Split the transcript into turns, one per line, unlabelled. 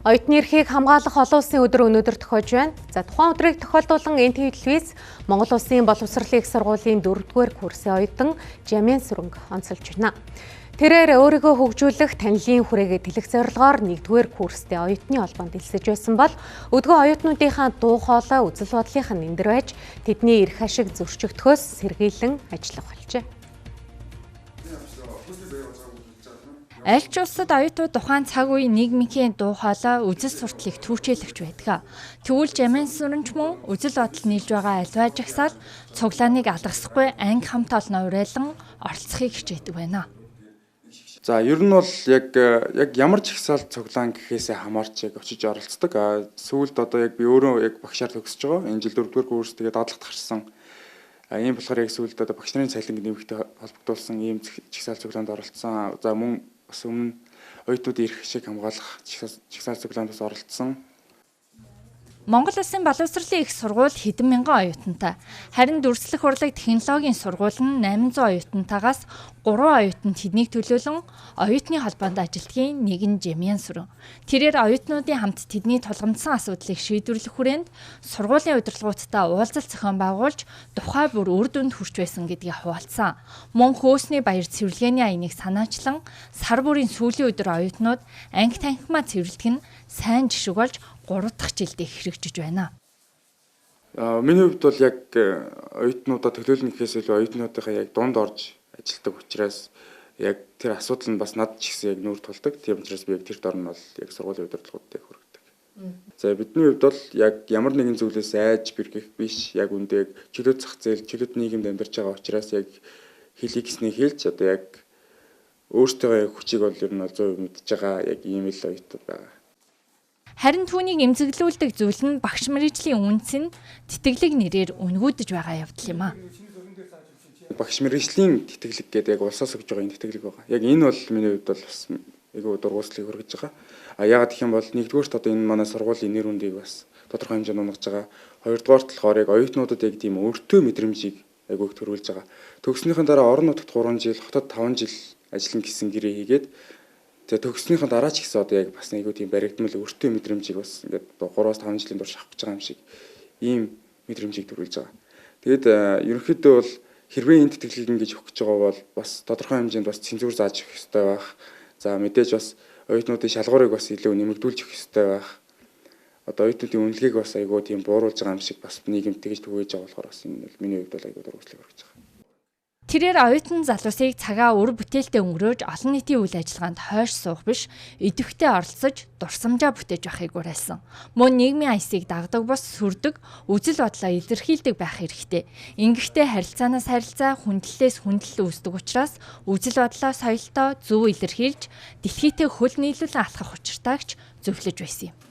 Оюутны эрхийг хамгаалах олон улсын өдөр өнөөдөр тохиож байна. За тухайн өдрийг тохиолдуулан энэ телевиз Монгол Улсын боловсролын их сургуулийн 4-р курсын оюутан Жамин Сүрэнг онцолж байна. Тэрээр өөрийгөө хөгжүүлэх танилын хүрээгээ тэлэх зорилгоор 1-р курстэй оюутны холбоонд элсэж байсан бол өдгөө оюутнуудынхаа дуу хоолой үзэл бодлынх нь эндэр байж тэдний эрх ашиг зөрчигдөхөөс сэргийлэн ажиллах болжээ.
Аль ч улсад оюутнууд тухайн цаг үе нийгмийн дуу хоолой үзэл сурталыг түүчээлэгч байдаг. Тэгвэл Жамин Сүрэнч мөн үзэл бодол нийлж байгаа альваа жагсаал цуглааныг алгасахгүй анги хамт олноо уриалан оролцохыг хичээдэг байна.
За ер нь бол яг ямар жагсаал цуглаан гэхээсээ хамаарч яг очиж оролцдог. Сүүлд одоо яг би өөрөө яг багшаар төгсөж байгаа. Энэ жил 4-р курс тэгээд дадлагт гарсан. Ийм болохоор яг сүүлд одоо багш нарын цалинг нэмэгтэй холбогдуулсан ийм жагсаал цуглаанд оролцсон. За мөн бас өмнө оюутнуудын эрх ашиг хамгаалах жагсаал цуглаанд бас оролцсон.
Монгол Улсын боловсролын их сургууль хэдэн мянган оюутантай. Харин дүрслэх урлаг технологийн сургууль нь 800 оюутантайгаас 3 оюутанд тэднийг төлөөлөн оюутны холбоонд ажилтгийн нэг нь Жамин Сүрэн. Тэрээр оюутнуудын хамт тэдний тулгамдсан асуудлыг шийдвэрлэх хүрээнд сургуулийн удирдлагуудтай уулзалт зохион байгуулж тухай бүр үр дүнд хүрч байсан гэдгийг хуваалцсан. Мөн хөөсний баяр цэвэрлэгээний аяныг санаачлан сар бүрийн сүүлийн өдөр оюутнууд анги танхимаа цэвэрлэх нь сайн жишг болж 3 дахь жилдээ хэрэгжиж байна.
Миний хувьд бол яг оюутнуудаа төлөөлнө гэхээс илүү оюутнуудынхаа яг дунд орж ажилладаг учраас яг тэр асуудал нь бас над ч гэсэн яг нүүр тулдаг. Тийм учраас би яг тэр дор нь бол яг сургуулийн удирдлагуудтай хүргэдэг. За бидний хувьд бол яг ямар нэгэн зүйлээс айж бэргэх биш. Яг үндэ чөлөөт зах зээл, чөлөөт нийгэмд амьдарч байгаа учраас яг хэлийг гэсний хэлж одоо яг өөртөө яг хүчийг бол ер нь 100% мэдж байгаа яг ийм л оюутнууд байгаа.
Харин түүнийг эмзэглүүлдэг зүйл нь багш мэргэжлийн үнц нь тэтгэлэг нэрээр үнгүүдэж байгаа явдал юм а.
Багш мэргэжлийн тэтгэлэг гэдэг яг улсаас өгж байгаа энэ тэтгэлэг байгаа. Яг энэ бол миний хувьд бол бас айгүй дургуутслыг хүргэж байгаа. Яагаад гэх юм бол нэгдүгээрт одоо энэ манай сургуулийн нэр үндийг бас тодорхой хэмжээнд унгаж байгаа. Хоёрдугаарт болохоор яг оюутнуудад яг тийм өөртөө мэдрэмжийг айгүй төрүүлж байгаа. Төгснөхийн дараа орон нутагт 3 жил, хотод 5 жил ажиллана гэсэн гэрээ хийгээд тэгээ төгснөхийн дараа ч гэсэн одоо яг бас нэг тийм баригдмал өөртөө мэдрэмжийг бас ингээд 3-5 жилийн турш авах гэж байгаа юм шиг ийм мэдрэмжийг төрүүлж байгаа. Тэгээд ерөнхийдөө бол хэрвээ энэ тэтгэлгийг ингэж өгөх гэж байгаа бол бас тодорхой хэмжээнд бас цензур зааж өгөх ёстой байх. За мэдээж бас оюутнуудын шалгуурыг бас илүү нэмэгдүүлж өгөх ёстой байх. Одоо оюутнуудын үнэлгээг бас айгүй тийм бууруулж байгаа юм шиг бас нийгэмд тэгж түгээж байгаа болохоор бас энэ бол миний хувьд бол айгүй дургуутслыг хүргэж байгаа.
Тэрээр оюутан залуусыг цагаа өр бүтээлтэд өнгөрөөж олон нийтийн үйл ажиллагаанд хойш суух биш, идэвхтэй оролцож дурсамжаа бүтээж байхыг уриалсан. Мөн нийгмийн аясыг дагдаг бос сүрдэг, үзэл бодлоо илэрхийлдэг байх хэрэгтэй. Ингэхдээ харилцаанаас харилцаа, хүндлэлээс хүндлэл үүсдэг учраас үзэл бодлоо соёлтой зөв илэрхийлж, дэлхийдээ хөл нийлүүлэн алхах учиртайгч зөвлөж байсан юм.